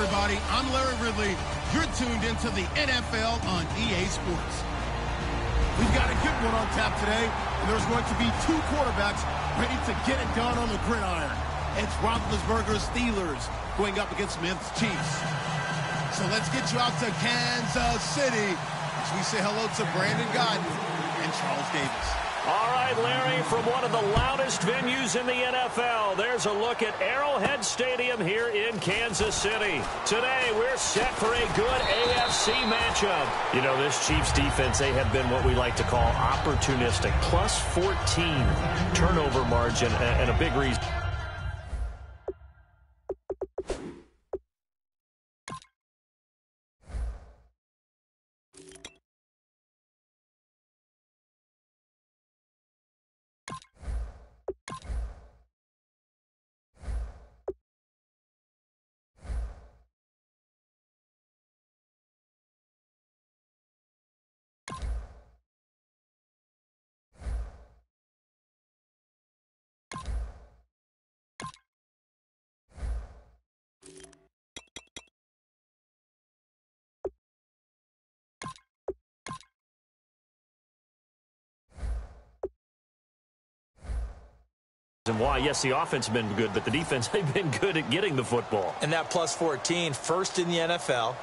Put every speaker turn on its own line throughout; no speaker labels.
everybody. I'm Larry Ridley. You're tuned into the NFL on EA Sports. We've got a good one on tap today, and there's going to be two quarterbacks ready to get it done on the gridiron. It's Roethlisberger's Steelers going up against Smith's Chiefs. So let's get you out to Kansas City as we say hello to Brandon Godden and Charles Davis.
All right, Larry, from one of the loudest venues in the NFL, there's a look at Arrowhead Stadium here in Kansas City. Today, we're set for a good AFC matchup. You know, this Chiefs defense, they have been what we like to call opportunistic. Plus 14 turnover margin, and a big reason. And why, yes, the offense has been good, but the defense, they've been good at getting the football.
And that plus 14, first in the NFL,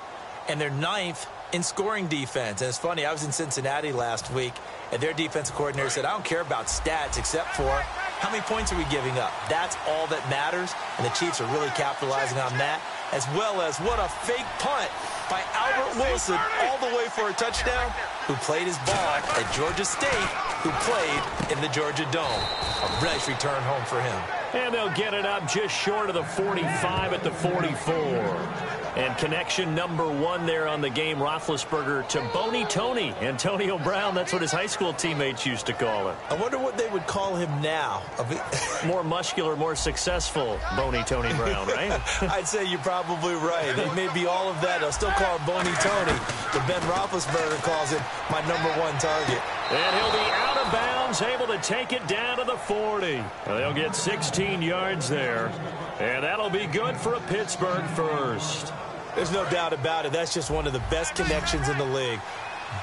and they're ninth in scoring defense. And it's funny, I was in Cincinnati last week, and their defensive coordinator said, I don't care about stats except for how many points are we giving up. That's all that matters, and the Chiefs are really capitalizing on that, as well as what a fake punt by Albert Wilson all the way for a touchdown, who played his ball at Georgia State, who played in the Georgia Dome. A nice return home for him.
And they'll get it up just short of the 45 at the 44. And connection number one there on the game, Roethlisberger to Boney Tony. Antonio Brown, that's what his high school teammates used to call him.
I wonder what they would call him now.
More muscular, more successful Boney Tony Brown, right?
I'd say you're probably right. It may be all of that. They'll still call him Boney Tony, but Ben Roethlisberger calls him my #1 target.
And he'll be out of bounds, able to take it down to the 40. They'll get 16 yards there. And that'll be good for a Pittsburgh first.
There's no doubt about it. That's just one of the best connections in the league.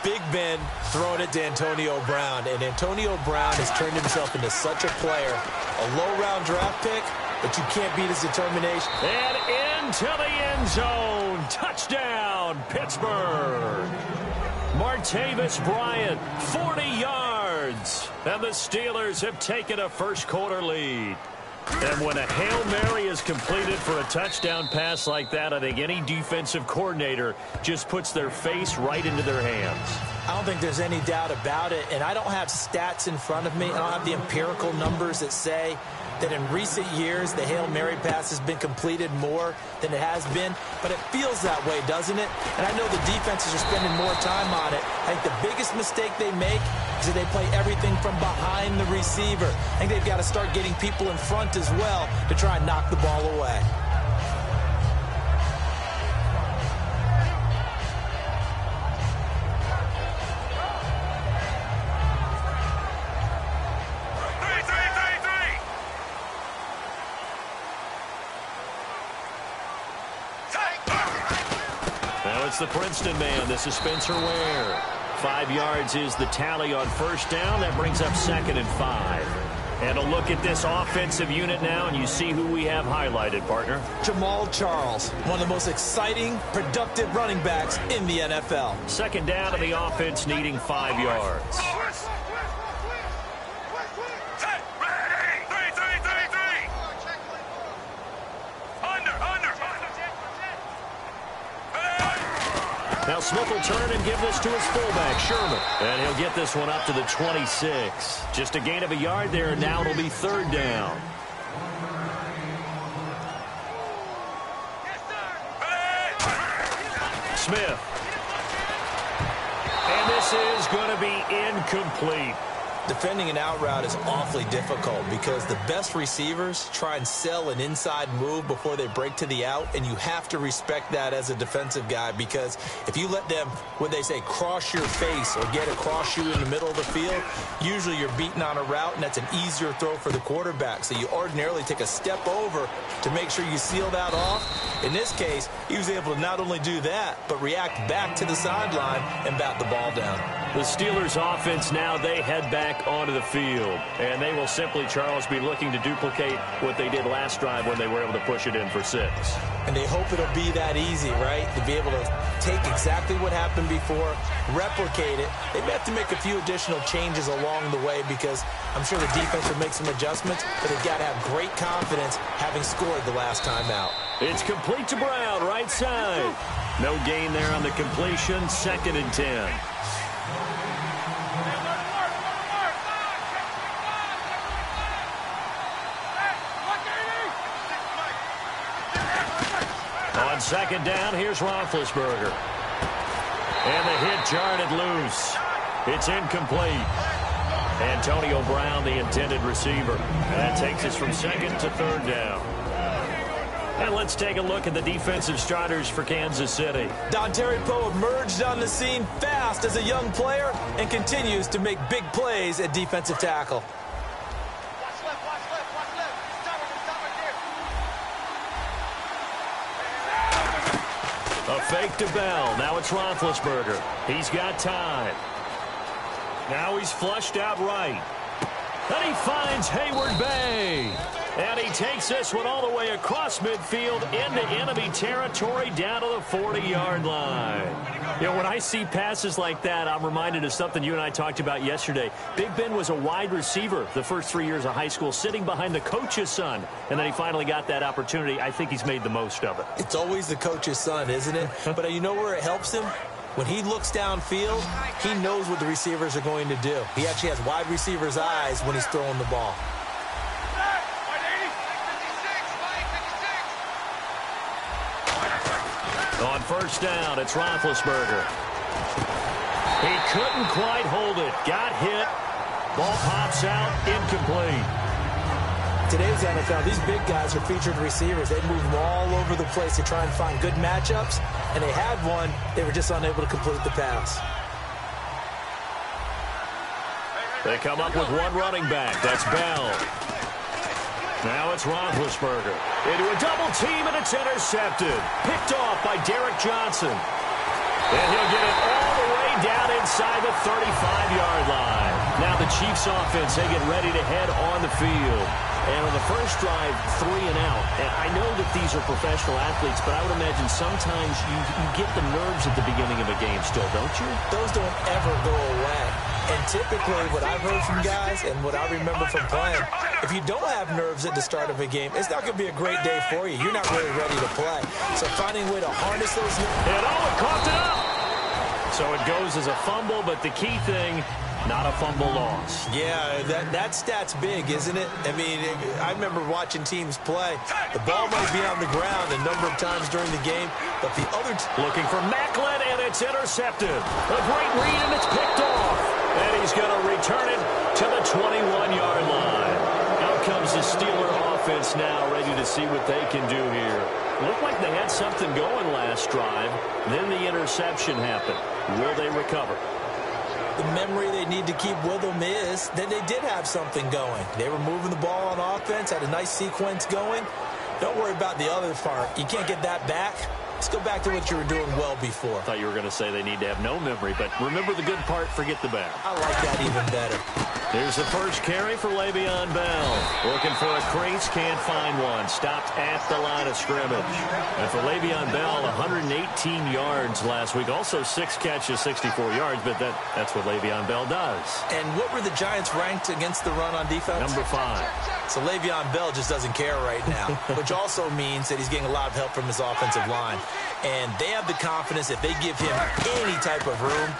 Big Ben throwing it to Antonio Brown. And Antonio Brown has turned himself into such a player. A low-round draft pick, but you can't beat his determination.
And into the end zone. Touchdown, Pittsburgh. Martavis Bryant, 40 yards. And the Steelers have taken a first-quarter lead. And when a Hail Mary is completed for a touchdown pass like that, I think any defensive coordinator just puts their face right into their hands.
I don't think there's any doubt about it. And I don't have stats in front of me. I don't have the empirical numbers that say that in recent years the Hail Mary pass has been completed more than it has been. But it feels that way, doesn't it? And I know the defenses are spending more time on it. I think the biggest mistake they make is that they play everything from behind the receiver. I think they've got to start getting people in front as well to try and knock the ball away.
It's the Princeton man. This is Spencer Ware. 5 yards is the tally on first down. That brings up 2nd and 5. And a look at this offensive unit now, and you see who we have highlighted, partner.
Jamal Charles, one of the most exciting, productive running backs in the NFL.
2nd down to the offense, needing 5 yards. Now Smith will turn and give this to his fullback, Sherman. And he'll get this one up to the 26. Just a gain of a yard there, and now it'll be 3rd down. Smith. And this is going to be incomplete.
Defending an out route is awfully difficult because the best receivers try and sell an inside move before they break to the out, and you have to respect that as a defensive guy, because if you let them, when they say cross your face or get across you in the middle of the field, usually you're beaten on a route, and that's an easier throw for the quarterback. So you ordinarily take a step over to make sure you seal that off. In this case, he was able to not only do that, but react back to the sideline and bat the ball down.
The Steelers offense now, they head back onto the field. And they will simply, Charles, be looking to duplicate what they did last drive when they were able to push it in for 6.
And they hope it'll be that easy, right? To be able to take exactly what happened before, replicate it. They may have to make a few additional changes along the way because I'm sure the defense will make some adjustments, but they've got to have great confidence having scored the last time out. It's complete to Brown, right side. No gain there on the completion, 2nd and 10. On 2nd down, here's Roethlisberger. And the hit jarred it loose. It's incomplete. Antonio Brown, the intended receiver. And that takes us from 2nd to 3rd down. And let's take a look at the defensive starters for Kansas City. Dontari Poe emerged on the scene fast as a young player and continues to make big plays at defensive tackle. A fake to Bell. Now it's Roethlisberger. He's got time. Now he's flushed out right. And he finds Hayward Bay. And he takes this one all the way across midfield into enemy territory down to the 40-yard line. You know, when I see passes like that, I'm reminded of something you and I talked about yesterday. Big Ben was a wide receiver the first 3 years of high school, sitting behind the coach's son. And then he finally got that opportunity. I think he's made the most of it. It's always the coach's son, isn't it? But you know where it helps him? When he looks downfield, he knows what the receivers are going to do. He actually has wide receivers' eyes when he's throwing the ball. On 1st down, it's Roethlisberger. He couldn't quite hold it. Got hit. Ball pops out. Incomplete. Today's NFL, these big guys are featured receivers. They move all over the place to try and find good matchups, and they had one. They were just unable to complete the pass. They come up with one running back. That's Bell. Now it's Roethlisberger. Into a double team, and it's intercepted. Picked off by Derek Johnson. And he'll get it all the way down inside the 35-yard line. Now the Chiefs offense, they get ready to head on the field. And on the first drive, 3 and out. And I know that these are professional athletes, but I would imagine sometimes you get the nerves at the beginning of a game still, don't you? Those don't ever go away. And typically what I've heard from guys and what I remember from playing, if you don't have nerves at the start of a game, it's not going to be a great day for you. You're not really ready to play. So finding a way to harness those nerves. And it caught it up. So it goes as a fumble, but the key thing, not a fumble loss. Yeah, that stat's big, isn't it? I mean, I remember watching teams play. The ball might be on the ground a number of times during the game, but the other looking for Macklin, and it's intercepted. A great read, and it's picked off. And he's going to return it to the 21-yard line. Out comes the Steeler offense now, ready to see what they can do here. Looked like they had something going last drive. Then the interception happened. Will they recover? The memory they need to keep with them is that they did have something going. They were moving the ball on offense, had a nice sequence going. Don't worry about the other part. You can't get that back. Let's go back to what you were doing well before. I thought you were going to say they need to have no memory, but remember the good part, forget the bad. I like that even better. Here's the first carry for Le'Veon Bell. Looking for a crease, can't find one. Stopped at the line of scrimmage. And for Le'Veon Bell, 118 yards last week. Also 6 catches, 64 yards, but that's what Le'Veon Bell does. And what were the Giants ranked against the run on defense? Number 5. So Le'Veon Bell just doesn't care right now, which also means that he's getting a lot of help from his offensive line. And they have the confidence if they give him any type of room,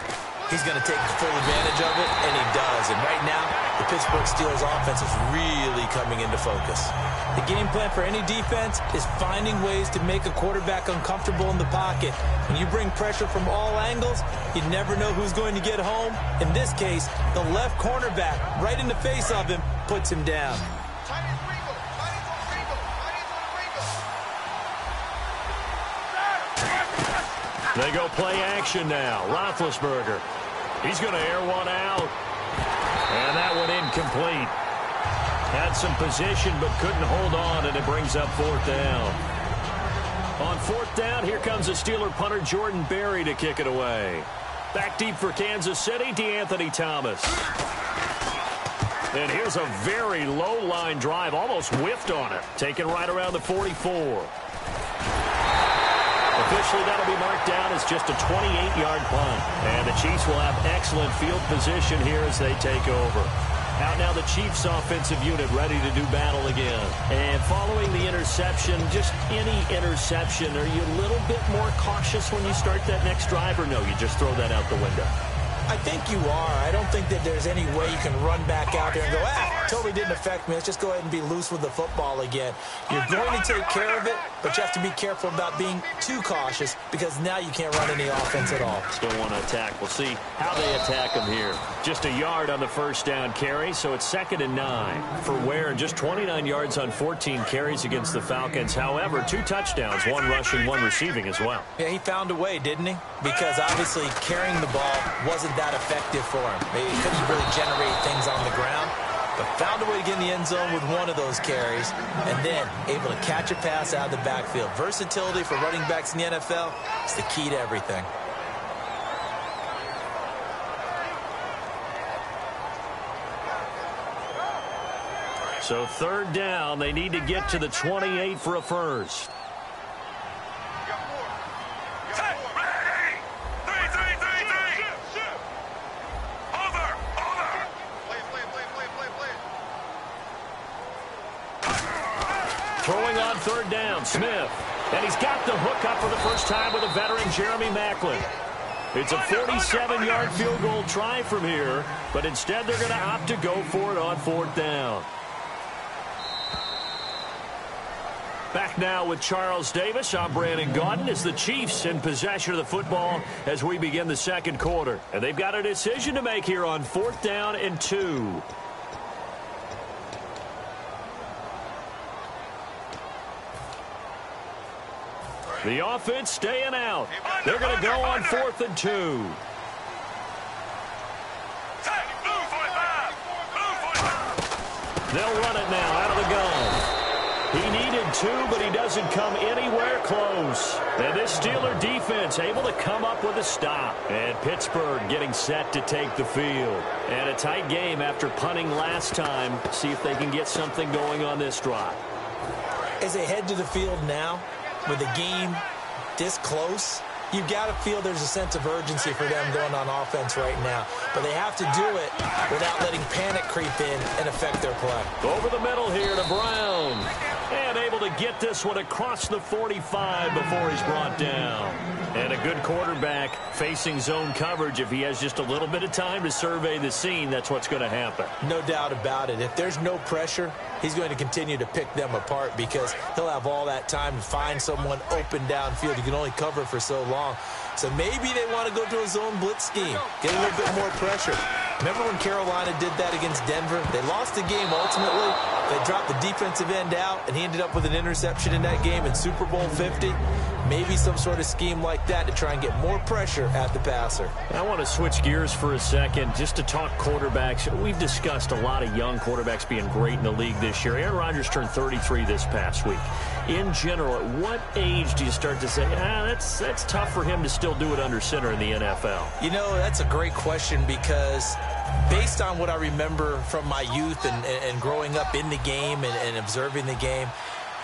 he's going to take full advantage of it, and he does. And right now, the Pittsburgh Steelers offense is really coming into focus. The game plan for any defense is finding ways to make a quarterback uncomfortable in the pocket. When you bring pressure from all angles, you never know who's going to get home. In this case, the left cornerback, right in the face of him, puts him down.
They go play action now. Roethlisberger. He's going to air one out. And that one incomplete. Had some position but couldn't hold on, and it brings up fourth down. On fourth down, here comes the Steeler punter Jordan Berry to kick it away. Back deep for Kansas City, DeAnthony Thomas. And here's a very low line drive, almost whiffed on it. Taken right around the 44. Officially, that'll be marked down as just a 28-yard punt. And the Chiefs will have excellent field position here as they take over. Out now the Chiefs offensive unit ready to do battle again. And following the interception, just any interception, are you a little bit more cautious when you start that next drive, or no, you just throw that out the window?
I think you are. I don't think that there's any way you can run back out there and go, totally didn't affect me. Let's just go ahead and be loose with the football again. You're going to take care of it, but you have to be careful about being too cautious because now you can't run any offense at all.
Still want to attack. We'll see how they attack them here. Just a yard on the first down carry, so it's 2nd and 9 for Ware. Just 29 yards on 14 carries against the Falcons. However, 2 touchdowns, 1 rushing, 1 receiving as well.
Yeah, he found a way, didn't he? Because obviously carrying the ball wasn't that effective for him. He couldn't really generate things on the ground, but found a way to get in the end zone with one of those carries, and then able to catch a pass out of the backfield. Versatility for running backs in the NFL is the key to everything.
So 3rd down, they need to get to the 28 for a first. Throwing on 3rd down, Smith. And he's got the hook up for the first time with a veteran, Jeremy Maclin. It's a 47-yard field goal try from here, but instead they're going to opt to go for it on 4th down. Back now with Charles Davis. I'm Brandon Gaudin as the Chiefs in possession of the football as we begin the 2nd quarter. And they've got a decision to make here on 4th down and 2. The offense staying out. They're going to go on 4th and 2. They'll run it now out of the gun. He needed 2, but he doesn't come anywhere close. And this Steeler defense able to come up with a stop. And Pittsburgh getting set to take the field. And a tight game after punting last time. See if they can get something going on this drive.
As they head to the field now, with the game this close, you've got to feel there's a sense of urgency for them going on offense right now. But they have to do it without letting panic creep in and affect their play.
Over the middle here to Brown. And able to get this one across the 45 before he's brought down. And a good quarterback facing zone coverage. If he has just a little bit of time to survey the scene, that's what's going to happen.
No doubt about it. If there's no pressure, he's going to continue to pick them apart because he'll have all that time to find someone open downfield. You can only cover for so long. So maybe they want to go to a zone blitz scheme, get a little bit more pressure. Remember when Carolina did that against Denver? They lost the game ultimately. They dropped the defensive end out, and he ended up with an interception in that game in Super Bowl 50. Maybe some sort of scheme like that to try and get more pressure at the passer.
I want to switch gears for a second just to talk quarterbacks. We've discussed a lot of young quarterbacks being great in the league this year. Aaron Rodgers turned 33 this past week. In general, at what age do you start to say, that's tough for him to still do it under center in the NFL?
You know, that's a great question because based on what I remember from my youth and growing up in the game and observing the game,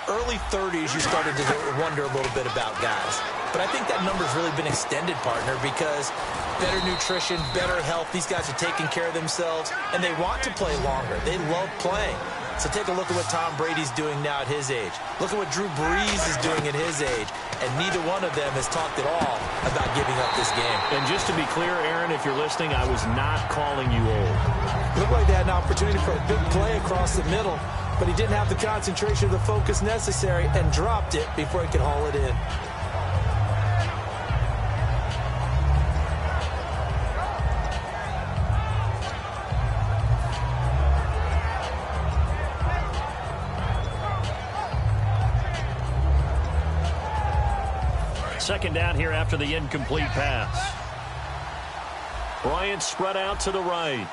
early 30s, you started to wonder a little bit about guys. But I think that number's really been extended, partner, because better nutrition, better health, these guys are taking care of themselves, and they want to play longer. They love playing. So take a look at what Tom Brady's doing now at his age. Look at what Drew Brees is doing at his age. And neither one of them has talked at all about giving up this game.
And just to be clear, Aaron, if you're listening, I was not calling you old.
Looked like they had an opportunity for a big play across the middle, but he didn't have the concentration or the focus necessary and dropped it before he could haul it in.
Second down here after the incomplete pass. Bryant spread out to the right.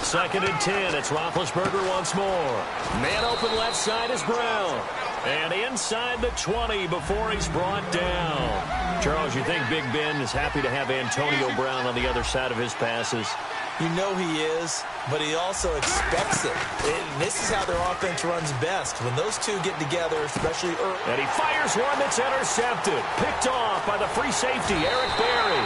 2nd and 10. It's Roethlisberger once more. Man open left side is Brown. And inside the 20 before he's brought down. Charles, you think Big Ben is happy to have Antonio Brown on the other side of his passes?
You know he is, but he also expects it. This is how their offense runs best. When those two get together, especially early.
And he fires one that's intercepted. Picked off by the free safety, Eric Berry.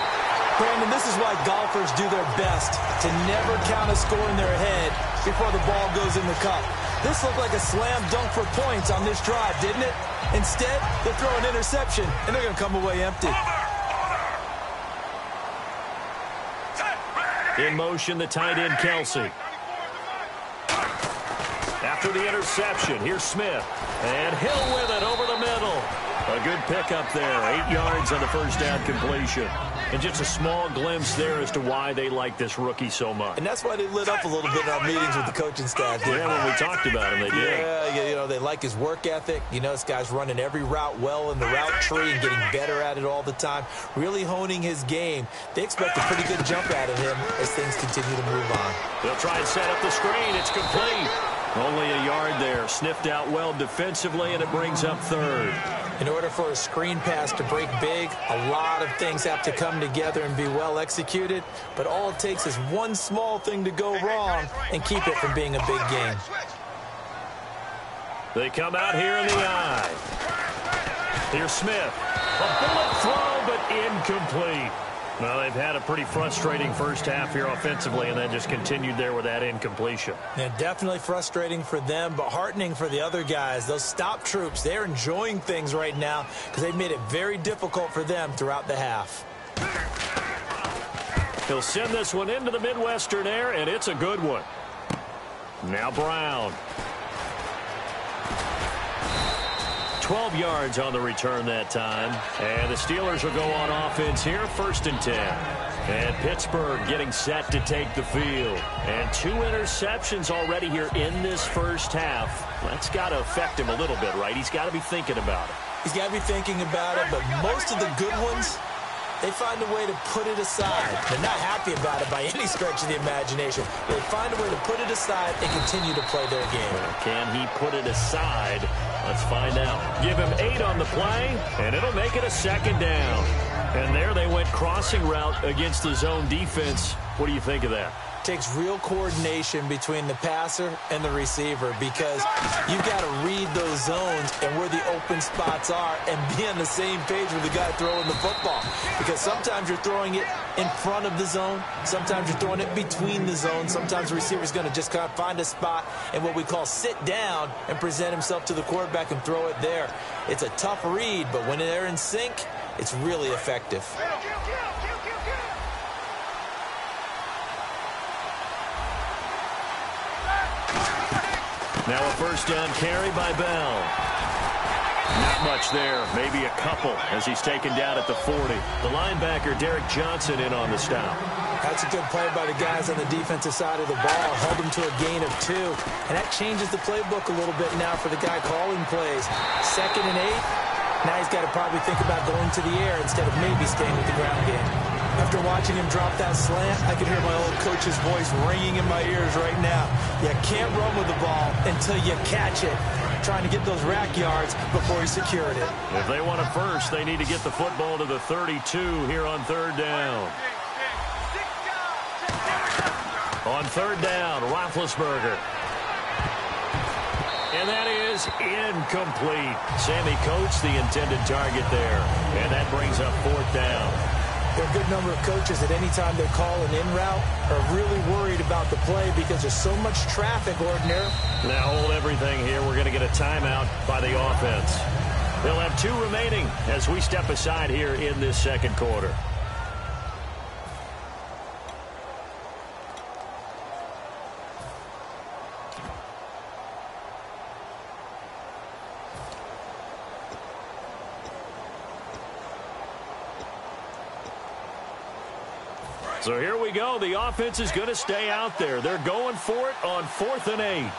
Brandon, this is why golfers do their best to never count a score in their head before the ball goes in the cup. This looked like a slam dunk for points on this drive, didn't it? Instead, they throw an interception, and they're going to come away empty.
In motion, the tight end, Kelsey. After the interception, here's Smith. And Hill with it over the middle. A good pickup there. 8 yards on the first down completion. And just a small glimpse there as to why they like this rookie so much.
And that's why they lit up a little bit in our meetings with the coaching staff.
Yeah, when we talked about him, they did.
Yeah, you know, they like his work ethic. You know, this guy's running every route well in the route tree and getting better at it all the time. Really honing his game. They expect a pretty good jump out of him as things continue to move on.
They'll try and set up the screen. It's complete. Only a yard there. Sniffed out well defensively, and it brings up 3rd.
In order for a screen pass to break big, a lot of things have to come together and be well executed. But all it takes is one small thing to go wrong and keep it from being a big game.
They come out here in the eye. Here's Smith. A bullet throw, but incomplete. Well, they've had a pretty frustrating first half here offensively, and then just continued there with that incompletion.
Yeah, definitely frustrating for them, but heartening for the other guys. Those stop troops, they're enjoying things right now because they've made it very difficult for them throughout the half.
He'll send this one into the Midwestern air, and it's a good one. Now Brown. 12 yards on the return that time. And the Steelers will go on offense here, 1st and 10. And Pittsburgh getting set to take the field. And 2 interceptions already here in this first half. That's got to affect him a little bit, right? He's got to be thinking about it.
He's got to be thinking about it, but most of the good ones, they find a way to put it aside. They're not happy about it by any stretch of the imagination. They find a way to put it aside and continue to play their game.
Can he put it aside? Let's find out. Give him 8 on the play, and it'll make it a 2nd down. And there they went crossing route against the zone defense. What do you think of that?
Takes real coordination between the passer and the receiver because you've got to read those zones and where the open spots are and be on the same page with the guy throwing the football. Because sometimes you're throwing it in front of the zone. Sometimes you're throwing it between the zones. Sometimes the receiver's going to just kind of find a spot and what we call sit down and present himself to the quarterback and throw it there. It's a tough read, but when they're in sync, it's really effective.
Now a first down carry by Bell. Not much there, maybe a couple as he's taken down at the 40. The linebacker, Derek Johnson, in on the stop.
That's a good play by the guys on the defensive side of the ball. Held them to a gain of 2. And that changes the playbook a little bit now for the guy calling plays. 2nd and 8. Now he's got to probably think about going to the air instead of maybe staying with the ground game. After watching him drop that slant, I can hear my old coach's voice ringing in my ears right now. You can't run with the ball until you catch it. Trying to get those rack yards before he secured it.
If they want it first, they need to get the football to the 32 here on 3rd down. On 3rd down, Roethlisberger. And that is incomplete. Sammy Coates, the intended target there. And that brings up 4th down.
There are a good number of coaches that any time they call an in route are really worried about the play because there's so much traffic ordinarily.
Now hold everything here. We're going to get a timeout by the offense. They'll have 2 remaining as we step aside here in this second quarter. So here we go. The offense is going to stay out there. They're going for it on 4th and 8.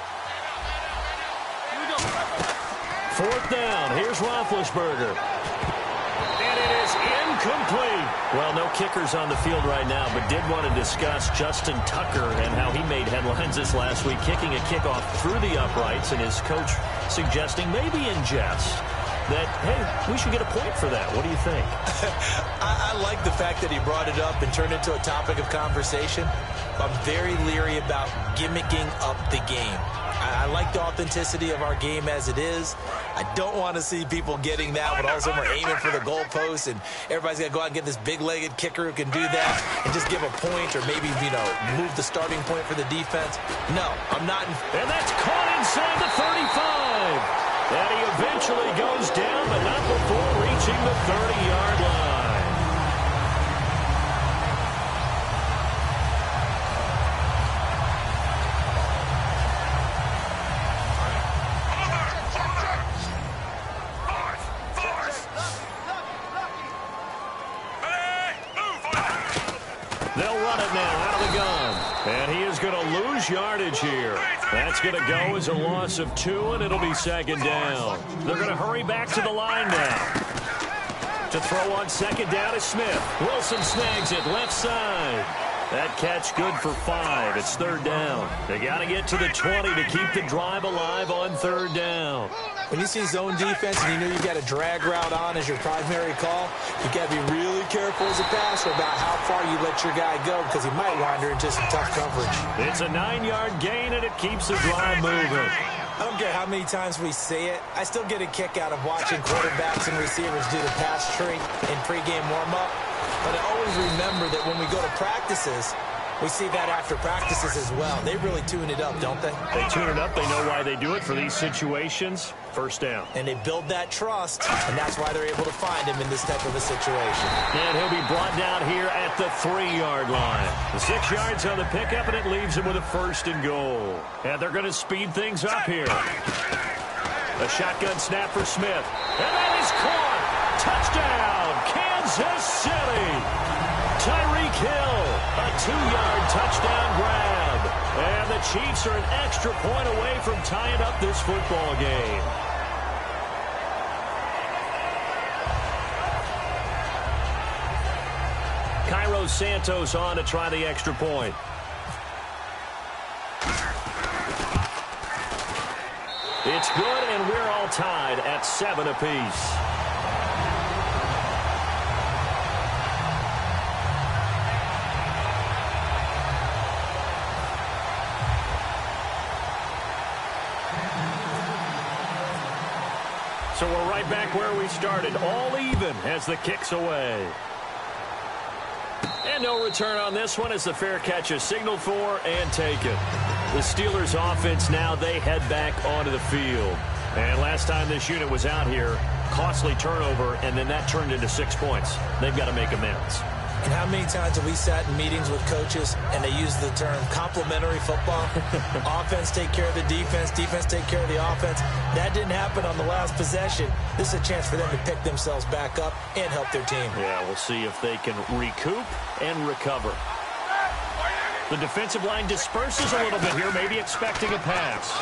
4th down. Here's Roethlisberger. And it is incomplete. Well, no kickers on the field right now, but did want to discuss Justin Tucker and how he made headlines this last week, kicking a kickoff through the uprights, and his coach suggesting maybe in jest that, hey, we should get a point for that. What do you think?
I like the fact that he brought it up and turned it into a topic of conversation. I'm very leery about gimmicking up the game. I like the authenticity of our game as it is. I don't want to see people getting that, but also we're aiming for the goalpost, and everybody's got to go out and get this big-legged kicker who can do that and just give a point or maybe, move the starting point for the defense. No, I'm not.
And that's caught inside the 35. And he eventually goes down, but not before reaching the 30-yard line. They'll run it now out of the gun. And he is going to lose yardage here. That's going to go as a loss of 2, and it'll be 2nd down. They're going to hurry back to the line now. To throw on 2nd down is Smith. Wilson snags it left side. That catch good for 5. It's 3rd down. They got to get to the 20 to keep the drive alive on 3rd down.
When you see zone defense and you know you've got a drag route on as your primary call, you got to be really careful as a passer about how far you let your guy go because he might wander into some tough coverage.
It's a 9-yard gain, and it keeps the drive moving.
I don't care how many times we say it. I still get a kick out of watching quarterbacks and receivers do the pass tree in pregame warm-up. But I always remember that when we go to practices, we see that after practices as well. They really tune it up, don't they?
They tune it up. They know why they do it for these situations. 1st down.
And they build that trust, and that's why they're able to find him in this type of a situation.
And he'll be brought down here at the 3-yard line. The 6 yards on the pickup, and it leaves him with a 1st and goal. And they're going to speed things up here. A shotgun snap for Smith. And that is caught. Touchdown, Kansas City. Tyreek Hill, a 2-yard touchdown grab. And the Chiefs are an extra point away from tying up this football game. Cairo Santos on to try the extra point. It's good, and we're all tied at 7 apiece. So we're right back where we started, all even as the kick's away. And no return on this one as the fair catch is signaled for and taken. The Steelers offense now, they head back onto the field. And last time this unit was out here, costly turnover, and then that turned into 6 points. They've got to make amends.
And how many times have we sat in meetings with coaches and they use the term complementary football? Offense take care of the defense, defense take care of the offense. That didn't happen on the last possession. This is a chance for them to pick themselves back up and help their team.
Yeah, we'll see if they can recoup and recover. The defensive line disperses a little bit here, maybe expecting a pass.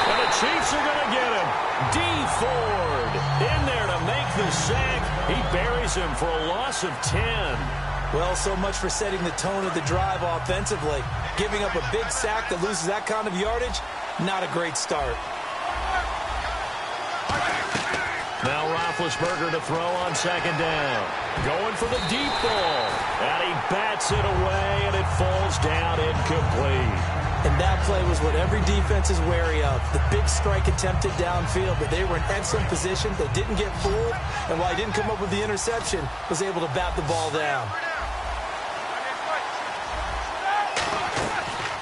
And the Chiefs are going to get him. D. Ford in there to make the sack. He buries him for a loss of 10.
Well, so much for setting the tone of the drive offensively. Giving up a big sack that loses that kind of yardage, not a great start.
Now Roethlisberger to throw on 2nd down. Going for the deep ball. And he bats it away, and it falls down incomplete.
And that play was what every defense is wary of. The big strike attempted downfield, but they were in excellent position. They didn't get fooled, and while he didn't come up with the interception, was able to bat the ball down.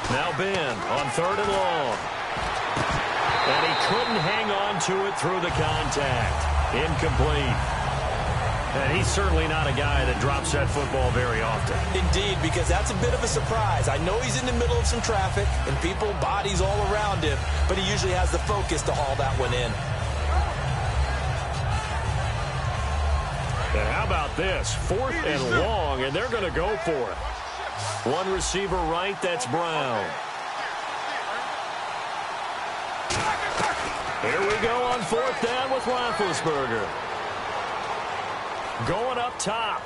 Now Ben on 3rd and long. And he couldn't hang on to it through the contact. Incomplete. And he's certainly not a guy that drops that football very often.
Indeed, because that's a bit of a surprise. I know he's in the middle of some traffic and people, bodies all around him, but he usually has the focus to haul that one in.
And how about this? 4th and long, and they're going to go for it. One receiver right, that's Brown. Here we go on 4th down with Roethlisberger. Going up top.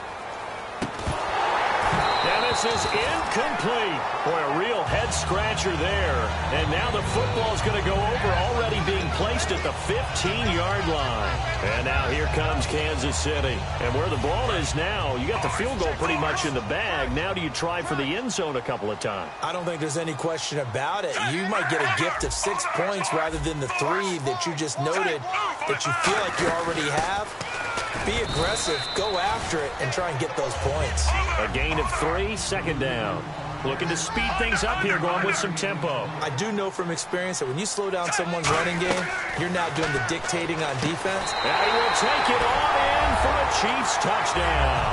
And this is incomplete. Boy, a real head-scratcher there. And now the football's going to go over, already being placed at the 15-yard line. And now here comes Kansas City. And where the ball is now, you got the field goal pretty much in the bag. Now do you try for the end zone a couple of times?
I don't think there's any question about it. You might get a gift of 6 points rather than the 3 that you just noted that you feel like you already have. Be aggressive, go after it, and try and get those points.
A gain of 3, 2nd down. Looking to speed things up here, going with some tempo.
I do know from experience that when you slow down someone's running game, you're now doing the dictating on defense.
And he will take it on in for a Chiefs touchdown.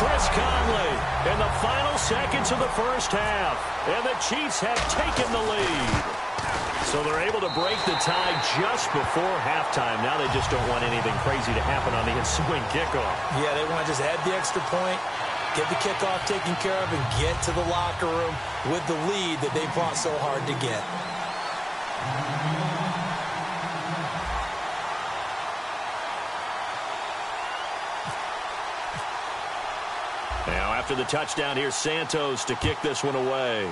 Chris Conley in the final seconds of the first half. And the Chiefs have taken the lead. So they're able to break the tie just before halftime. Now they just don't want anything crazy to happen on the ensuing kickoff.
Yeah, they want to just add the extra point, get the kickoff taken care of, and get to the locker room with the lead that they fought so hard to get.
Now after the touchdown, here's Santos to kick this one away.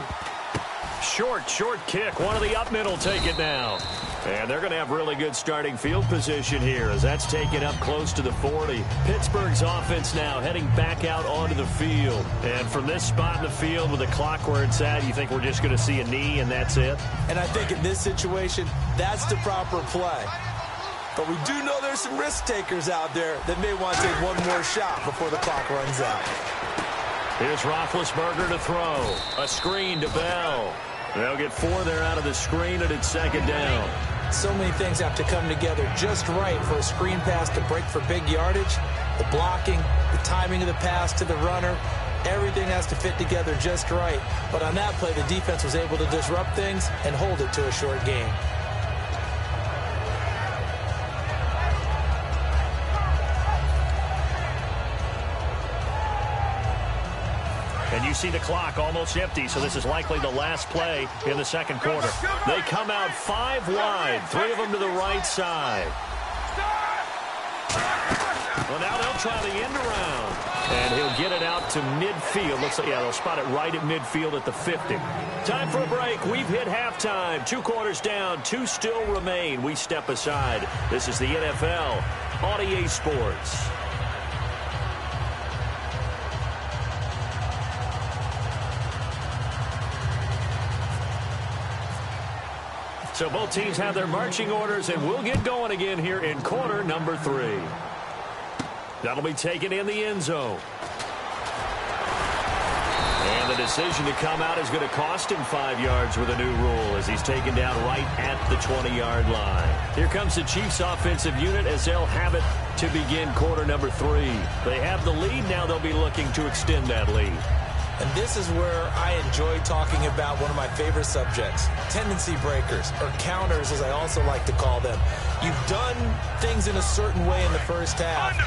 Short kick. One of the up middle take it now. And they're going to have really good starting field position here as that's taken up close to the 40. Pittsburgh's offense now heading back out onto the field. And from this spot in the field with the clock where it's at, you think we're just going to see a knee and that's it?
And I think in this situation, that's the proper play. But we do know there's some risk takers out there that may want to take one more shot before the clock runs out.
Here's Roethlisberger to throw. A screen to Bell. They'll get 4 there out of the screen, and it's 2nd down.
So many things have to come together just right for a screen pass to break for big yardage. The blocking, the timing of the pass to the runner, everything has to fit together just right. But on that play, the defense was able to disrupt things and hold it to a short game.
And you see the clock almost empty, so this is likely the last play in the second quarter. They come out 5 wide, 3 of them to the right side. Well, now they'll try the end around. And he'll get it out to midfield. Looks like, yeah, they'll spot it right at midfield at the 50. Time for a break. We've hit halftime. 2 quarters down, 2 still remain. We step aside. This is the NFL on EA Sports. So both teams have their marching orders, and we'll get going again here in quarter number 3. That'll be taken in the end zone. And the decision to come out is going to cost him 5 yards with a new rule as he's taken down right at the 20-yard line. Here comes the Chiefs offensive unit as they'll have it to begin quarter number 3. They have the lead. Now they'll be looking to extend that lead.
And this is where I enjoy talking about one of my favorite subjects, tendency breakers, or counters as I also like to call them. You've done things in a certain way in the first half,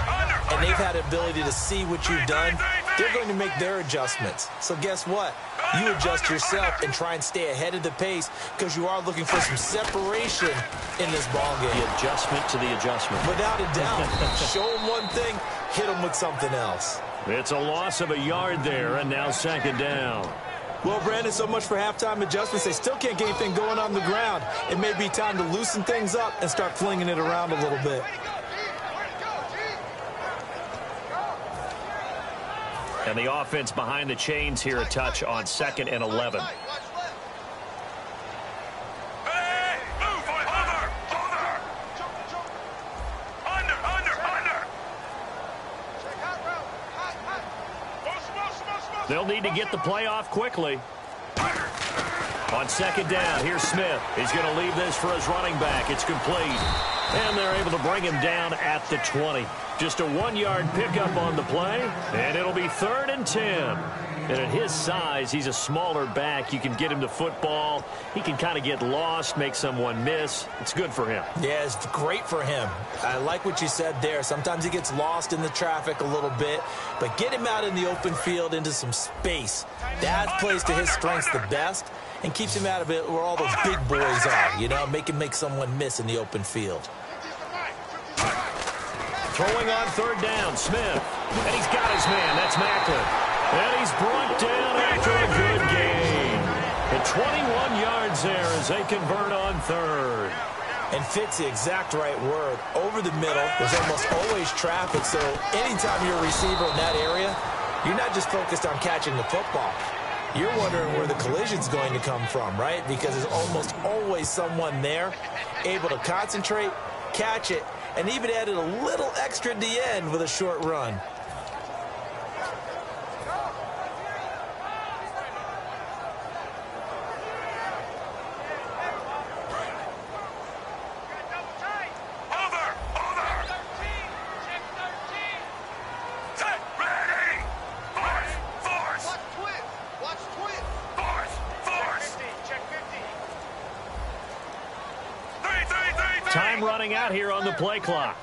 and they've had the ability to see what you've done. They're going to make their adjustments. So guess what? You adjust yourself and try and stay ahead of the pace because you are looking for some separation in this ball game.
The adjustment to the adjustment.
Without a doubt. Show them one thing, hit them with something else.
It's a loss of a yard there, and now 2nd down.
Well, Brandon, so much for halftime adjustments. They still can't get anything going on the ground. It may be time to loosen things up and start flinging it around a little bit. And the offense behind the chains here a touch on 2nd and 11.
They'll need to get the play off quickly. On second down, here's Smith. He's going to leave this for his running back. It's complete. And they're able to bring him down at the 20. Just a 1-yard pickup on the play, and it'll be 3rd and 10. And at his size, he's a smaller back. You can get him the football. He can kind of get lost, make someone miss. It's good for him.
Yeah, it's great for him. I like what you said there. Sometimes he gets lost in the traffic a little bit, but get him out in the open field into some space. That plays to his strengths the best and keeps him out of it where all those big boys are, you know, make someone miss in the open field.
Throwing on 3rd down, Smith. And he's got his man. That's Macklin. And he's brought down after a good gain. And 21 yards there as they convert on 3rd.
And fits the exact right word. Over the middle, there's almost always traffic, so anytime you're a receiver in that area, you're not just focused on catching the football. You're wondering where the collision's going to come from, right? Because there's almost always someone there able to concentrate, catch it, and even added a little extra at the end with a short run.
Time running out here on the play clock.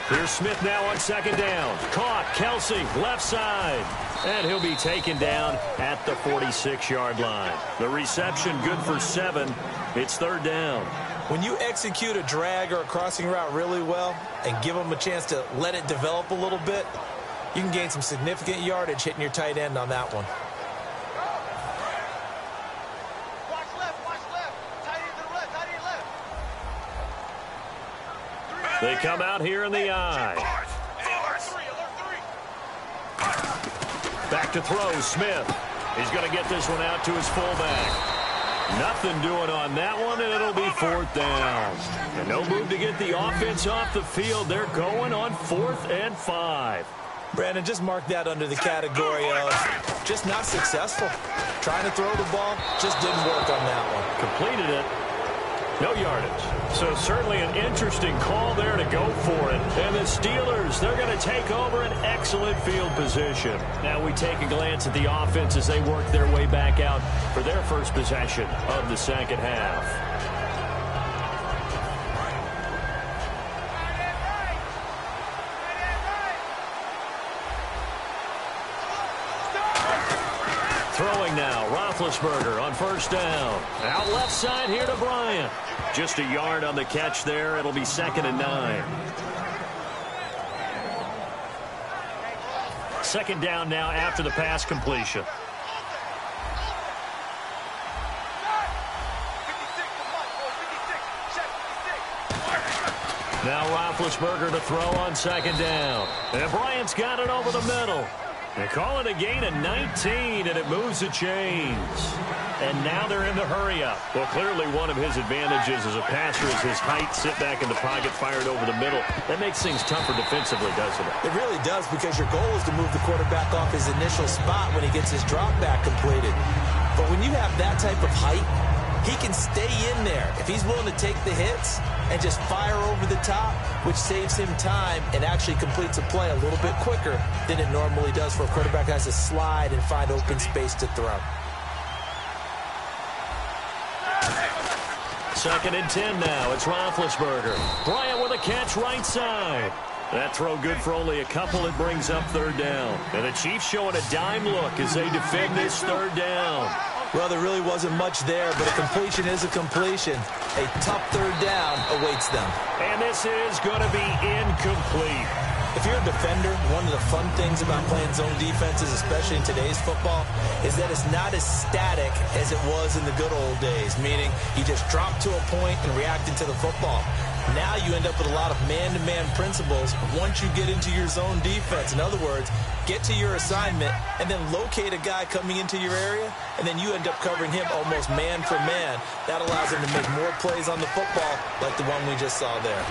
Here's Smith now on 2nd down. Caught. Kelsey, left side. And he'll be taken down at the 46-yard line. The reception good for 7. It's 3rd down.
When you execute a drag or a crossing route really well and give them a chance to let it develop a little bit, you can gain some significant yardage hitting your tight end on that one.
They come out here in the I. Back to throw, Smith. He's going to get this one out to his fullback. Nothing doing on that one, and it'll be 4th down. And no move to get the offense off the field. They're going on 4th and 5.
Brandon, just mark that under the category of just not successful. Trying to throw the ball, just didn't work on that one.
Completed it. No yardage. So certainly an interesting call there to go for it. And the Steelers, they're going to take over an excellent field position. Now we take a glance at the offense as they work their way back out for their first possession of the second half. Throwing now, Roethlisberger on 1st down. Out left side here to Bryant. Just a yard on the catch there. It'll be 2nd and 9. 2nd down now after the pass completion. Now Roethlisberger to throw on 2nd down. And Bryant's got it over the middle. They call it a gain of 19, and it moves the chains. And now they're in the hurry-up. Well, clearly one of his advantages as a passer is his height, sit back in the pocket, fired over the middle. That makes things tougher defensively, doesn't it?
It really does, because your goal is to move the quarterback off his initial spot when he gets his drop back completed. But when you have that type of height, he can stay in there. If he's willing to take the hits and just fire over the top, which saves him time and actually completes a play a little bit quicker than it normally does for a quarterback who has to slide and find open space to throw.
2nd and 10 now. It's Roethlisberger. Bryant with a catch right side. That throw good for only a couple. It brings up 3rd down. And the Chiefs showing a dime look as they defend this 3rd down.
Well, there really wasn't much there, but a completion is a completion. A tough 3rd down awaits them.
And this is going to be incomplete.
If you're a defender, one of the fun things about playing zone defenses, especially in today's football, is that it's not as static as it was in the good old days, meaning you just drop to a point and react into the football. Now you end up with a lot of man-to-man principles once you get into your zone defense. In other words, get to your assignment and then locate a guy coming into your area, and then you end up covering him almost man for man. That allows him to make more plays on the football like the one we just saw there.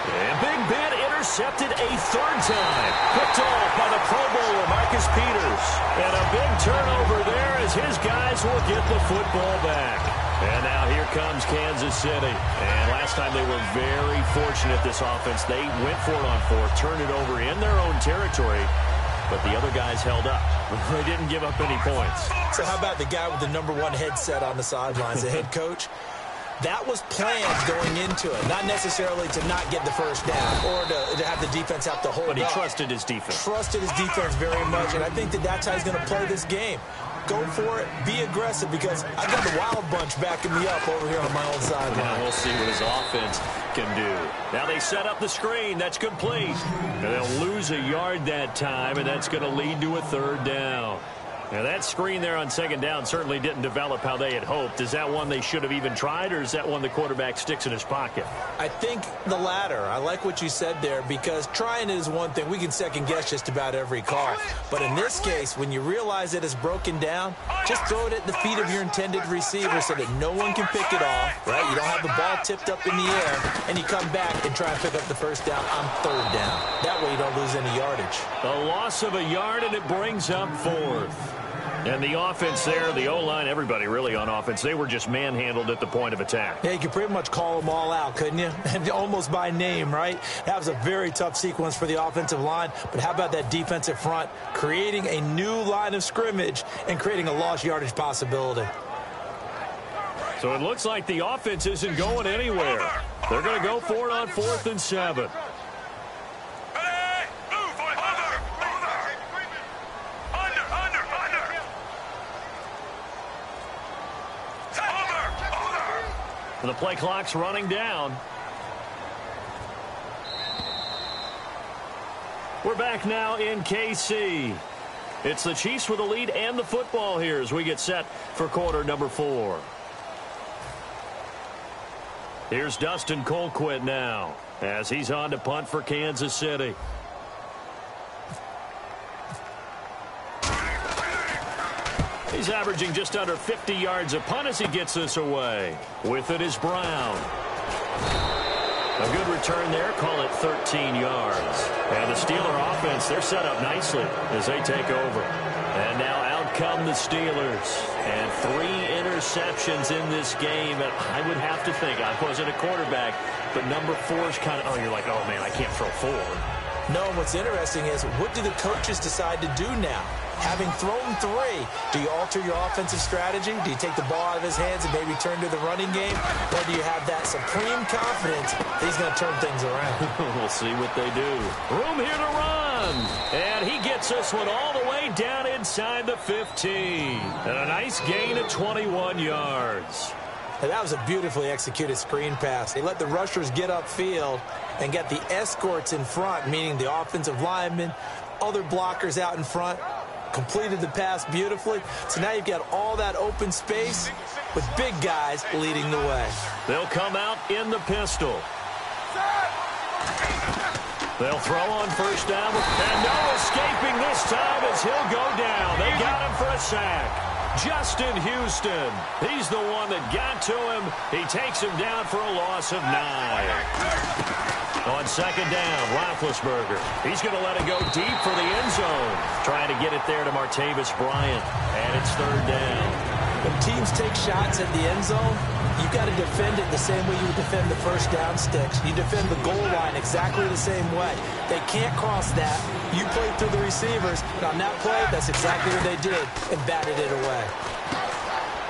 And Big Ben intercepted. intercepted a third time. Picked off by the Pro Bowler, Marcus Peters. And a big turnover there as his guys will get the football back. And now here comes Kansas City. And last time they were very fortunate, this offense. They went for it on fourth, turned it over in their own territory, but the other guys held up. They didn't give up any points.
So how about the guy with the #1 headset on the sidelines, the head coach? That was planned going into it, not necessarily to not get the first down or to have the defense have to hold up.
But he trusted his defense.
Trusted his defense very much, and I think that's how he's going to play this game. Go for it, be aggressive, because I've got the Wild Bunch backing me up over here on my own sideline.
Now we'll see what his offense can do. Now they set up the screen. That's complete. And they'll lose a yard that time, and that's going to lead to a third down. Now, that screen there on second down certainly didn't develop how they had hoped. Is that one they should have even tried, or is that one the quarterback sticks in his pocket?
I think the latter. I like what you said there, because trying it is one thing. We can second-guess just about every call. But in this case, when you realize that it's broken down, just throw it at the feet of your intended receiver so that no one can pick it off, right? You don't have the ball tipped up in the air, and you come back and try and pick up the first down on third down. That way you don't lose any yardage.
A loss of a yard, and it brings up fourth. And the offense there, the O-line, everybody really on offense, they were just manhandled at the point of attack.
Yeah, you could pretty much call them all out, couldn't you? Almost by name, right? That was a very tough sequence for the offensive line. But how about that defensive front creating a new line of scrimmage and creating a lost yardage possibility?
So it looks like the offense isn't going anywhere. They're going to go for it on 4th and 7. The play clock's running down. We're back now in KC. It's the Chiefs with the lead and the football here as we get set for quarter number 4. Here's Dustin Colquitt now as he's on to punt for Kansas City. He's averaging just under 50 yards a punt as he gets this away. With it is Brown. A good return there. Call it 13 yards. And the Steeler offense, they're set up nicely as they take over. And now out come the Steelers. And 3 interceptions in this game. And I would have to think, I wasn't a quarterback, but number 4 is kind of, you're like, oh, man, I can't throw 4.
No, what's interesting is, what do the coaches decide to do now? Having thrown 3, do you alter your offensive strategy? Do you take the ball out of his hands and maybe turn to the running game? Or do you have that supreme confidence that he's going to turn things around?
We'll see what they do. Room here to run. And he gets this one all the way down inside the 15. And a nice gain of 21 yards.
And that was a beautifully executed screen pass. They let the rushers get upfield and get the escorts in front, meaning the offensive linemen, other blockers out in front, completed the pass beautifully. So now you've got all that open space with big guys leading the way.
They'll come out in the pistol. They'll throw on first down. And no escaping this time as he'll go down. They got him for a sack. Justin Houston. He's the one that got to him. He takes him down for a loss of 9. On second down, Roethlisberger. He's going to let it go deep for the end zone. Trying to get it there to Martavis Bryant. And it's third down.
When teams take shots at the end zone, you've got to defend it the same way you would defend the first down sticks. You defend the goal line exactly the same way. They can't cross that. You play through the receivers. And on that play, that's exactly what they did and batted it away.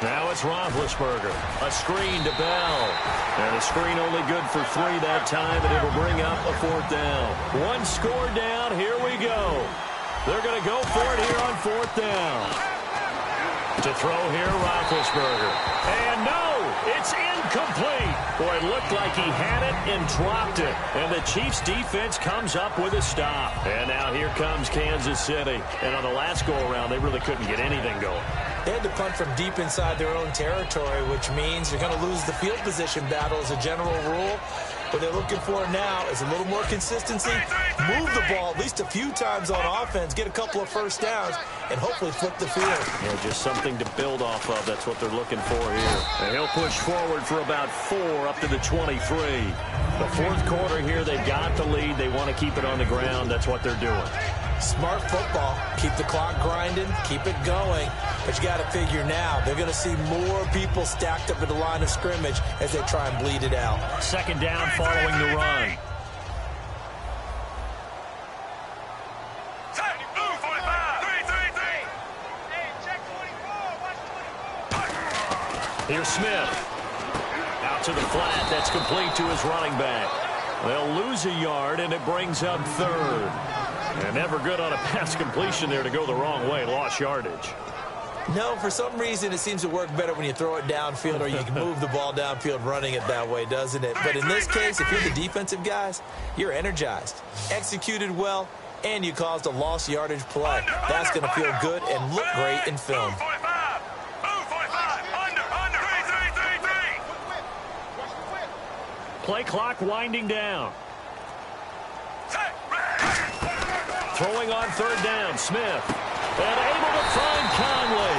Now it's Roethlisberger. A screen to Bell. And a screen only good for 3 that time, and it'll bring up a 4th down. 1 score down. Here we go. They're going to go for it here on 4th down. To throw here, Roethlisberger. And no, it's incomplete. Boy, it looked like he had it and dropped it. And the Chiefs defense comes up with a stop. And now here comes Kansas City. And on the last go-around, they really couldn't get anything going.
They had to punt from deep inside their own territory, which means you're going to lose the field position battle as a general rule. What they're looking for now is a little more consistency, move the ball at least a few times on offense, get a couple of first downs, and hopefully flip the field.
Yeah, just something to build off of. That's what they're looking for here. And he'll push forward for about 4 up to the 23. The fourth quarter here, they've got the lead. They want to keep it on the ground. That's what they're doing.
Smart football. Keep the clock grinding. Keep it going. But you got to figure now, they're going to see more people stacked up at the line of scrimmage as they try and bleed it out.
Second down following the run. Here's Smith. Out to the flat. That's complete to his running back. They'll lose a yard, and it brings up third. And never good on a pass completion there to go the wrong way. Lost yardage.
No, for some reason it seems to work better when you throw it downfield or you can move the ball downfield running it that way, doesn't it? But in this case, if you're the defensive guys, you're energized, executed well, and you caused a lost yardage play. That's going to feel good and look great in film.
Play clock winding down. Throwing on third down, Smith. And able to find Conley.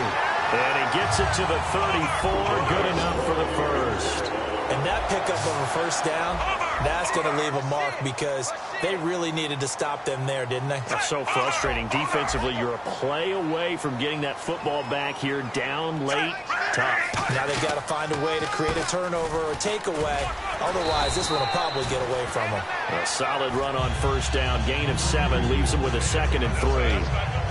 And he gets it to the 34. Good enough for the first.
And that pickup of a first down, that's going to leave a mark because they really needed to stop them there, didn't they?
That's so frustrating. Defensively, you're a play away from getting that football back here down late. Tough.
Now they've got to find a way to create a turnover or a takeaway. Otherwise, this one will probably get away from them.
A solid run on first down. Gain of 7 leaves them with a 2nd and 3.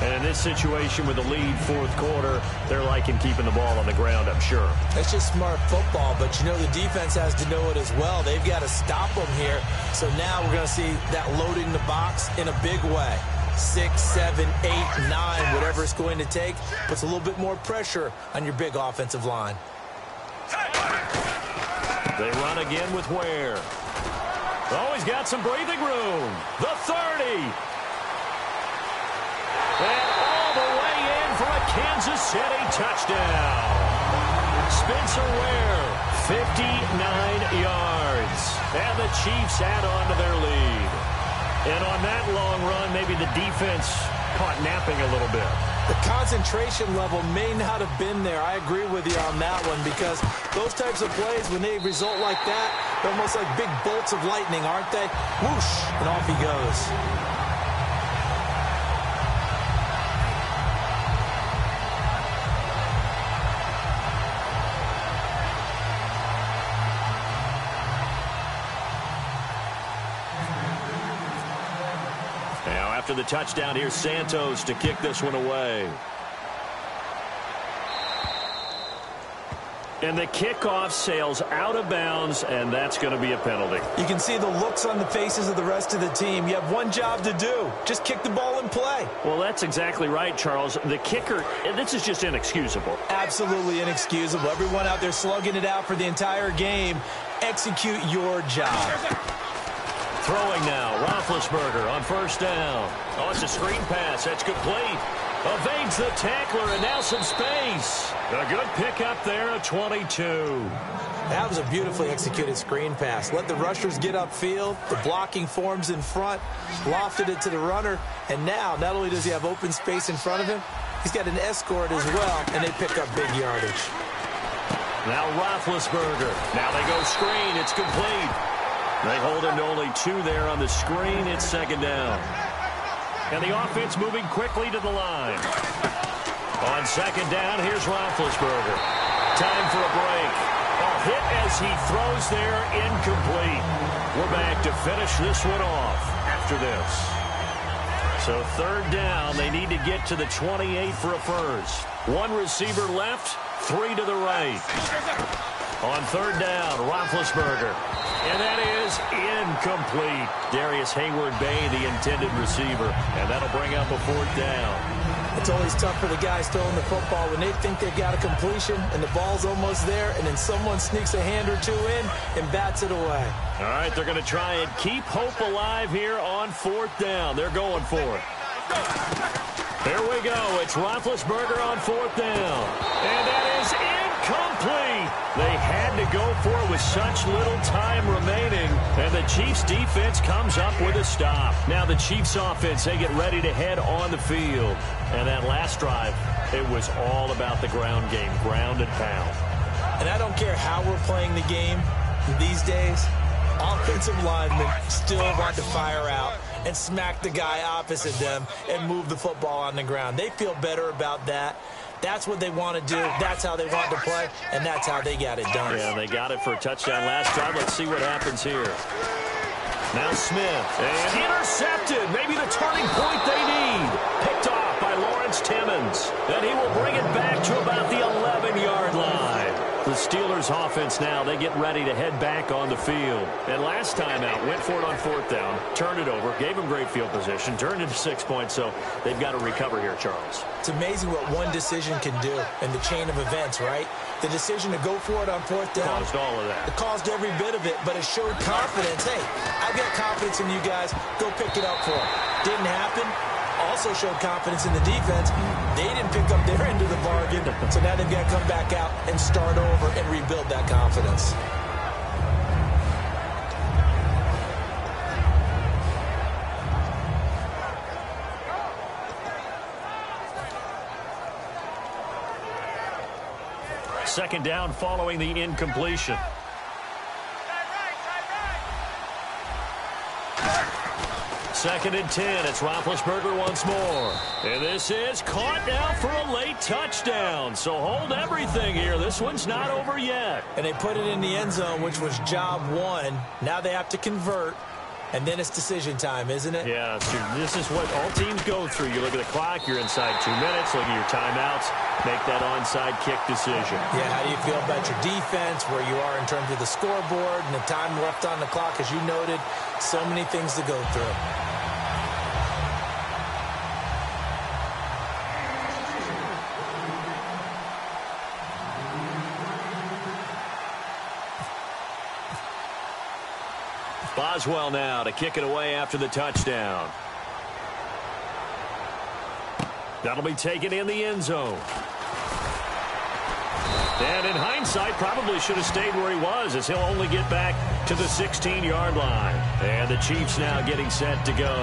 And in this situation with the lead fourth quarter, they're liking keeping the ball on the ground, I'm sure.
It's just smart football, but you know the defense has to know it as well. They've got to stop them here. So now we're going to see that loading the box in a big way. 6, 7, 8, 9, whatever it's going to take, puts a little bit more pressure on your big offensive line.
They run again with Ware. Oh, he's got some breathing room. The 30. And all the way in for a Kansas City touchdown. Spencer Ware, 59 yards. And the Chiefs add on to their lead. And on that long run, maybe the defense caught napping a little bit.
The concentration level may not have been there. I agree with you on that one because those types of plays, when they result like that, they're almost like big bolts of lightning, aren't they? Whoosh, and off he goes.
After the touchdown, here's Santos to kick this one away. And the kickoff sails out of bounds, and that's going to be a penalty.
You can see the looks on the faces of the rest of the team. You have one job to do. Just kick the ball and play.
Well, that's exactly right, Charles. The kicker, this is just inexcusable.
Absolutely inexcusable. Everyone out there slugging it out for the entire game. Execute your job.
Throwing now, Roethlisberger on first down. Oh, it's a screen pass. That's complete. Evades the tackler, and now some space. A good pickup there at 22.
That was a beautifully executed screen pass. Let the rushers get upfield. The blocking forms in front. Lofted it to the runner. And now, not only does he have open space in front of him, he's got an escort as well, and they pick up big yardage.
Now Roethlisberger. Now they go screen. It's complete. They hold him to only 2 there on the screen. It's second down. And the offense moving quickly to the line. On second down, here's Roethlisberger. Time for a break. A hit as he throws there, incomplete. We're back to finish this one off after this. So third down, they need to get to the 28 for a first. 1 receiver left, 3 to the right. On third down, Roethlisberger. And that is incomplete. Darius Hayward-Bay, the intended receiver. And that'll bring up a fourth down.
It's always tough for the guys throwing the football when they think they've got a completion and the ball's almost there, and then someone sneaks a hand or 2 in and bats it away.
All right, they're going to try and keep hope alive here on fourth down. They're going for it. Here we go. It's Roethlisberger on fourth down. And that is incomplete. complete. They had to go for it with such little time remaining, and the Chiefs defense comes up with a stop. Now the Chiefs offense, they get ready to head on the field. And that last drive, it was all about the ground game, ground and pound.
And I don't care how we're playing the game these days, offensive linemen still want to fire out and smack the guy opposite them and move the football on the ground. They feel better about that. That's what they want to do. That's how they want to play, and that's how they got it done.
Yeah, they got it for a touchdown last time. Let's see what happens here. Now Smith, and intercepted. Maybe the turning point they need. Picked off by Lawrence Timmons. And he will bring it back to about the 11-yard line. The Steelers offense now, they get ready to head back on the field. And last time out, went for it on fourth down, turned it over, gave them great field position, turned it to 6 points, so they've got to recover here, Charles.
It's amazing what one decision can do in the chain of events, right? The decision to go for it on fourth down.
Caused all of that.
It caused every bit of it, but it showed confidence. Hey, I've got confidence in you guys. Go pick it up for them. Didn't happen. Also showed confidence in the defense. They didn't pick up their end of the bargain, so now they've got to come back out and start over and rebuild that confidence.
Second down following the incompletion. Second and 10. It's Roethlisberger once more. And this is caught now for a late touchdown. So hold everything here. This one's not over yet.
And they put it in the end zone, which was job one. Now they have to convert. And then it's decision time, isn't it?
Yeah, this is what all teams go through. You look at the clock, you're inside 2 minutes, look at your timeouts, make that onside kick decision.
Yeah, how do you feel about your defense, where you are in terms of the scoreboard, and the time left on the clock, as you noted, so many things to go through.
Boswell now to kick it away after the touchdown. That'll be taken in the end zone. And in hindsight, probably should have stayed where he was, as he'll only get back to the 16-yard line. And the Chiefs now getting set to go.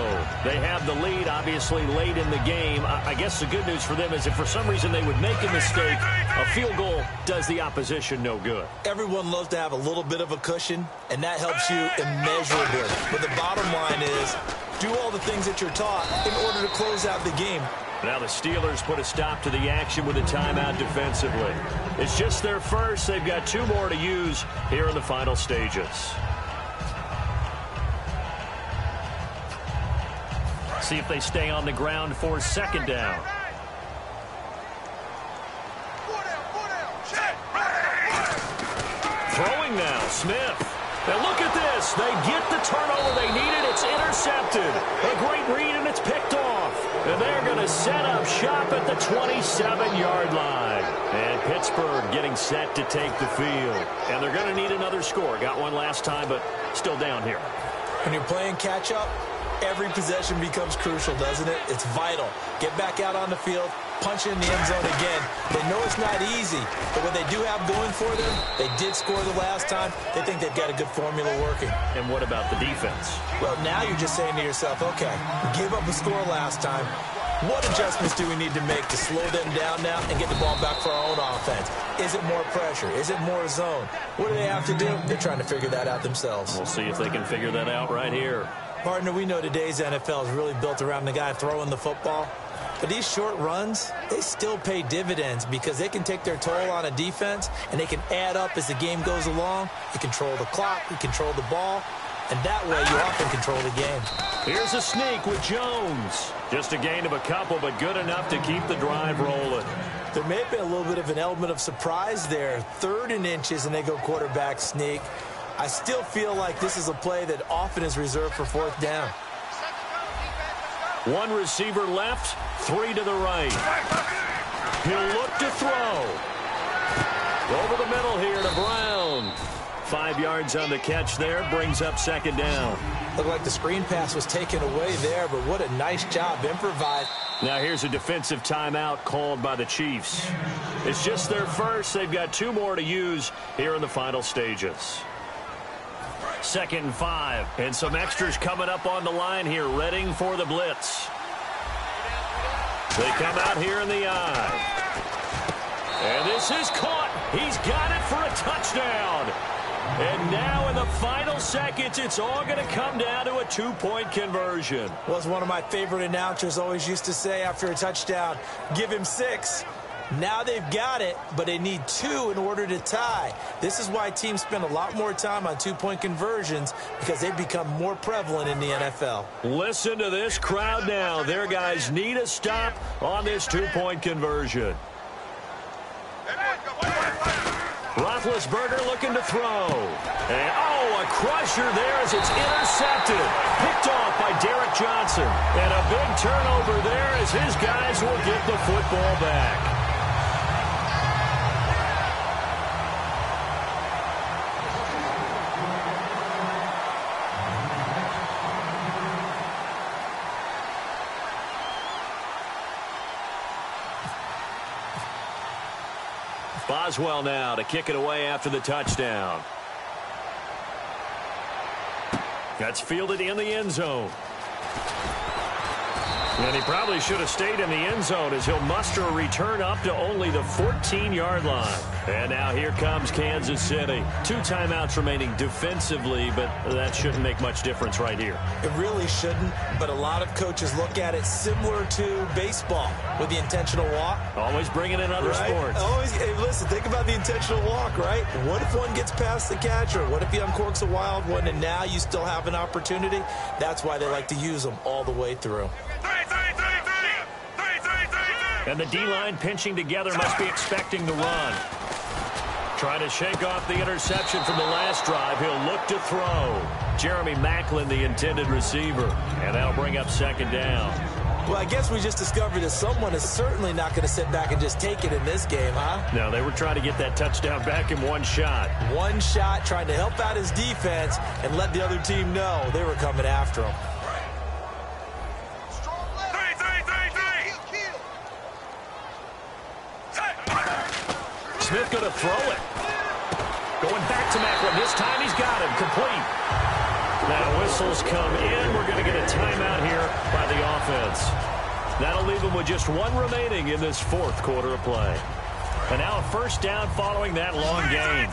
They have the lead, obviously, late in the game. I guess the good news for them is if for some reason they would make a mistake, a field goal does the opposition no good.
Everyone loves to have a little bit of a cushion, and that helps you immeasurably. But the bottom line is, do all the things that you're taught in order to close out the game.
Now the Steelers put a stop to the action with a timeout defensively. It's just their first. They've got 2 more to use here in the final stages. See if they stay on the ground for second down. Throwing now, Smith. Now look at this. They get the turnover they needed. It's intercepted. A great read, and it's picked off. And they're going to set up shop at the 27-yard line. And Pittsburgh getting set to take the field. And they're going to need another score. Got one last time, but still down here.
When you're playing catch-up, every possession becomes crucial, doesn't it? It's vital. Get back out on the field, punch in the end zone again. They know it's not easy, but what they do have going for them, they did score the last time. They think they've got a good formula working.
And what about the defense?
Well, now you're just saying to yourself, okay, we gave up a score last time. What adjustments do we need to make to slow them down now and get the ball back for our own offense? Is it more pressure? Is it more zone? What do they have to do? They're trying to figure that out themselves.
We'll see if they can figure that out right here.
Partner, we know today's NFL is really built around the guy throwing the football. But these short runs, they still pay dividends because they can take their toll on a defense and they can add up as the game goes along. You control the clock, you control the ball, and that way you often control the game.
Here's a sneak with Jones. Just a gain of a couple, but good enough to keep the drive rolling.
There may have been a little bit of an element of surprise there. 3rd and inches, and they go quarterback sneak. I still feel like this is a play that often is reserved for 4th down.
1 receiver left, 3 to the right. He'll look to throw. Over the middle here to Brown. 5 yards on the catch there. Brings up second down.
Looked like the screen pass was taken away there, but what a nice job improvised.
Now here's a defensive timeout called by the Chiefs. It's just their first. They've got 2 more to use here in the final stages. 2nd and 5. And some extras coming up on the line here, readying for the blitz. They come out here in the eye. And this is caught. He's got it for a touchdown. And now in the final seconds, it's all going to come down to a 2-point conversion.
Was one of my favorite announcers always used to say after a touchdown, give him 6. Now they've got it, but they need 2 in order to tie. This is why teams spend a lot more time on 2-point conversions, because they've become more prevalent in the NFL.
Listen to this crowd now. Their guys need a stop on this 2-point conversion. Roethlisberger looking to throw. And, a crusher there as it's intercepted. Picked off by Derek Johnson. And a big turnover there as his guys will get the football back. Boswell now to kick it away after the touchdown. That's fielded in the end zone. And he probably should have stayed in the end zone as he'll muster a return up to only the 14-yard line. And now here comes Kansas City. 2 timeouts remaining defensively, but that shouldn't make much difference right here.
It really shouldn't, but a lot of coaches look at it similar to baseball with the intentional walk.
Always bringing in other sports.
Always. Hey, listen, think about the intentional walk, right? What if one gets past the catcher? What if he uncorks a wild one and now you still have an opportunity? That's why they like to use them all the way through.
And the D-line pinching together, must be expecting the run. Trying to shake off the interception from the last drive. He'll look to throw. Jeremy Maclin, the intended receiver. And that'll bring up second down.
Well, I guess we just discovered that someone is certainly not going to sit back and just take it in this game, huh?
No, they were trying to get that touchdown back in one shot.
One shot, trying to help out his defense and let the other team know they were coming after him.
Smith going to throw it. Going back to Maclin. This time he's got him. Complete. Now whistles come in. We're going to get a timeout here by the offense. That'll leave them with just 1 remaining in this 4th quarter of play. And now a first down following that long gain.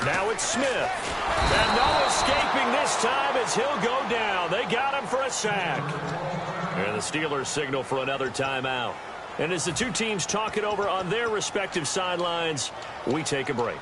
Now it's Smith. And no escaping this time as he'll go down. They got him for a sack. And the Steelers signal for another timeout. And as the 2 teams talk it over on their respective sidelines, we take a break.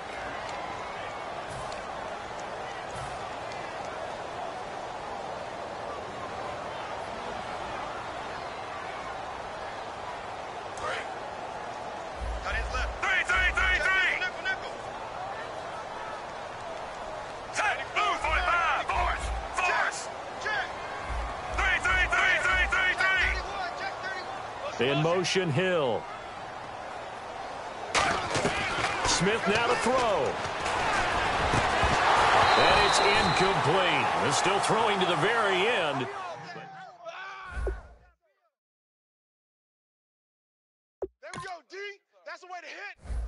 In motion, Hill. Smith now to throw. And it's incomplete. They're still throwing to the very end.
There we go, D. That's the way to hit.